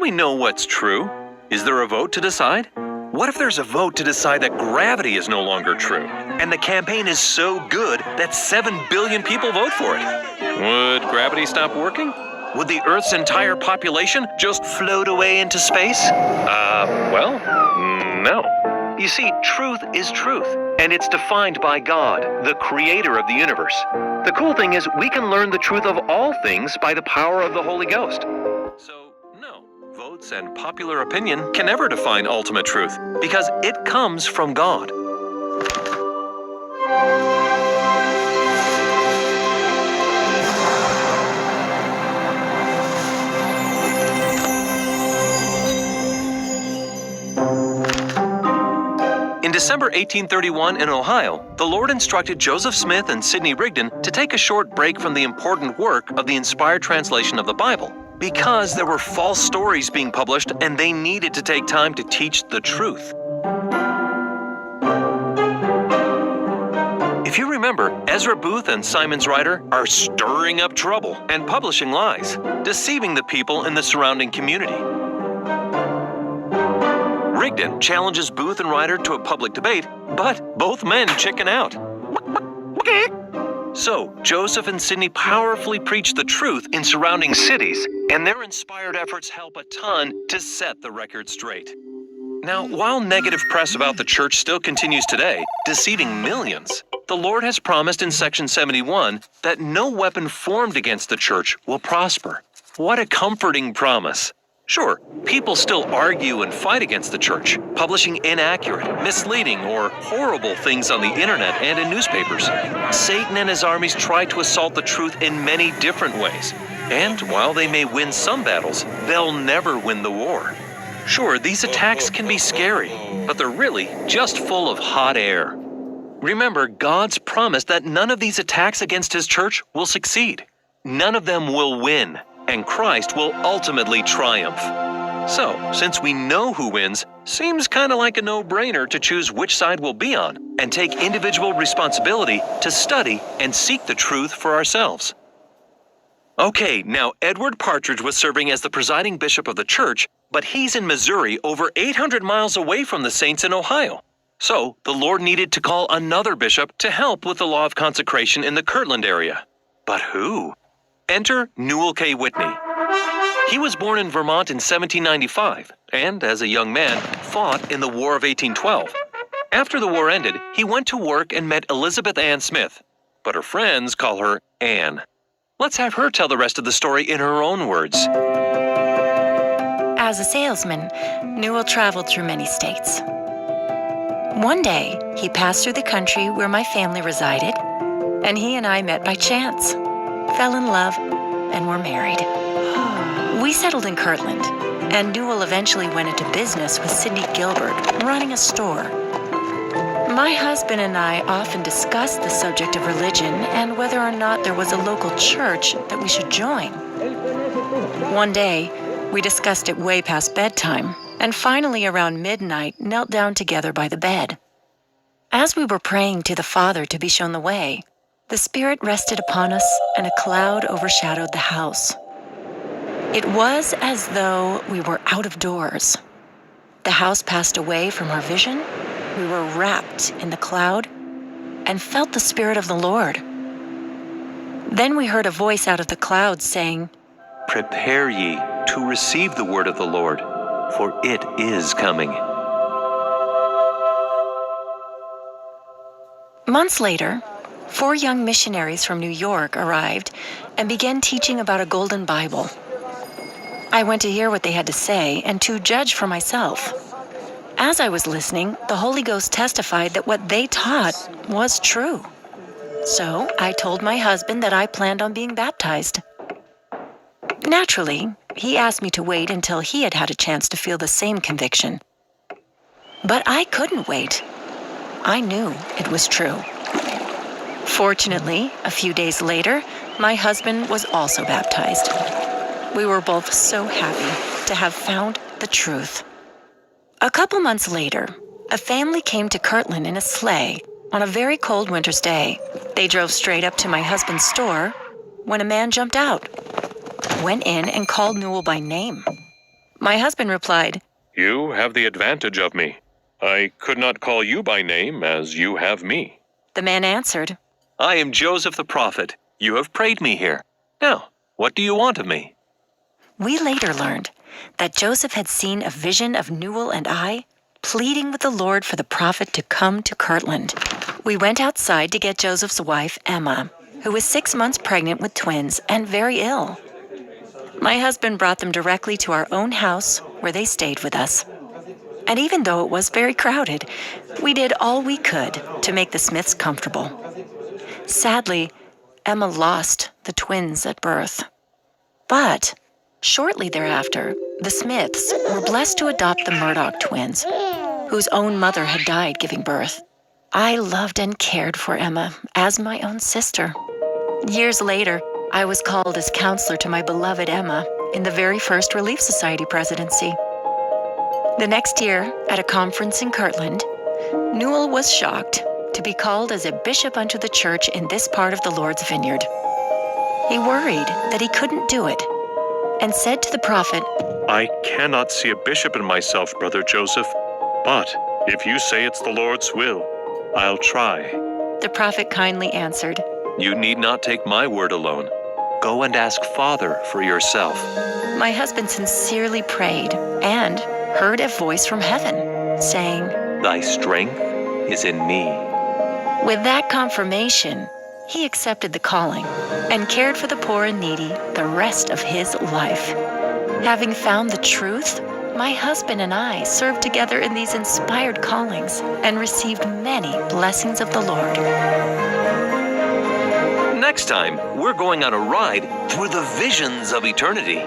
do we know what's true? Is there a vote to decide? What if there's a vote to decide that gravity is no longer true, and the campaign is so good that 7 billion people vote for it? Would gravity stop working? Would the Earth's entire population just float away into space? Well, no. You see, truth is truth, and it's defined by God, the creator of the universe. The cool thing is we can learn the truth of all things by the power of the Holy Ghost. So, no, votes and popular opinion can never define ultimate truth, because it comes from God. In December 1831 in Ohio, the Lord instructed Joseph Smith and Sidney Rigdon to take a short break from the important work of the inspired translation of the Bible, because there were false stories being published and they needed to take time to teach the truth. If you remember, Ezra Booth and Simon's Writer are stirring up trouble and publishing lies, deceiving the people in the surrounding community. Rigdon challenges Booth and Ryder to a public debate, but both men chicken out. So, Joseph and Sidney powerfully preach the truth in surrounding cities, and their inspired efforts help a ton to set the record straight. Now, while negative press about the church still continues today, deceiving millions, the Lord has promised in section 71 that no weapon formed against the church will prosper. What a comforting promise. Sure, people still argue and fight against the church, publishing inaccurate, misleading, or horrible things on the internet and in newspapers. Satan and his armies try to assault the truth in many different ways. And while they may win some battles, they'll never win the war. Sure, these attacks can be scary, but they're really just full of hot air. Remember, God's promised that none of these attacks against his church will succeed. None of them will win, and Christ will ultimately triumph. So, since we know who wins, seems kind of like a no-brainer to choose which side we'll be on and take individual responsibility to study and seek the truth for ourselves. Okay, now Edward Partridge was serving as the presiding bishop of the church, but he's in Missouri, over 800 miles away from the saints in Ohio. So, the Lord needed to call another bishop to help with the law of consecration in the Kirtland area. But who? Enter Newell K. Whitney. He was born in Vermont in 1795, and as a young man, fought in the War of 1812. After the war ended, he went to work and met Elizabeth Ann Smith, but her friends call her Anne. Let's have her tell the rest of the story in her own words. As a salesman, Newell traveled through many states. One day, he passed through the country where my family resided, and he and I met by chance, fell in love, and were married. We settled in Kirtland, and Newell eventually went into business with Sidney Gilbert, running a store. My husband and I often discussed the subject of religion and whether or not there was a local church that we should join. One day, we discussed it way past bedtime, and finally around midnight knelt down together by the bed. As we were praying to the Father to be shown the way, the Spirit rested upon us and a cloud overshadowed the house. It was as though we were out of doors. The house passed away from our vision. We were wrapped in the cloud and felt the Spirit of the Lord. Then we heard a voice out of the cloud saying, "Prepare ye to receive the word of the Lord, for it is coming." Months later, 4 young missionaries from New York arrived and began teaching about a golden Bible. I went to hear what they had to say and to judge for myself. As I was listening, the Holy Ghost testified that what they taught was true. So I told my husband that I planned on being baptized. Naturally, he asked me to wait until he had had a chance to feel the same conviction. But I couldn't wait. I knew it was true. Fortunately, a few days later, my husband was also baptized. We were both so happy to have found the truth. A couple months later, a family came to Kirtland in a sleigh on a very cold winter's day. They drove straight up to my husband's store when a man jumped out, went in and called Newell by name. My husband replied, You have the advantage of me. I could not call you by name as you have me. The man answered, I am Joseph the prophet. You have prayed me here. Now, what do you want of me? We later learned that Joseph had seen a vision of Newell and I pleading with the Lord for the prophet to come to Kirtland. We went outside to get Joseph's wife, Emma, who was 6 months pregnant with twins and very ill. My husband brought them directly to our own house where they stayed with us. And even though it was very crowded, we did all we could to make the Smiths comfortable. Sadly, Emma lost the twins at birth. But shortly thereafter, the Smiths were blessed to adopt the Murdoch twins, whose own mother had died giving birth. I loved and cared for Emma as my own sister. Years later, I was called as counselor to my beloved Emma in the very first Relief Society presidency. The next year, at a conference in Kirtland, Newell was shocked to be called as a bishop unto the church in this part of the Lord's vineyard. He worried that he couldn't do it and said to the prophet, I cannot see a bishop in myself, Brother Joseph, but if you say it's the Lord's will, I'll try. The prophet kindly answered, You need not take my word alone. Go and ask Father for yourself. My husband sincerely prayed and heard a voice from heaven saying, Thy strength is in me. With that confirmation, he accepted the calling and cared for the poor and needy the rest of his life. Having found the truth, my husband and I served together in these inspired callings and received many blessings of the Lord. Next time, we're going on a ride through the visions of eternity.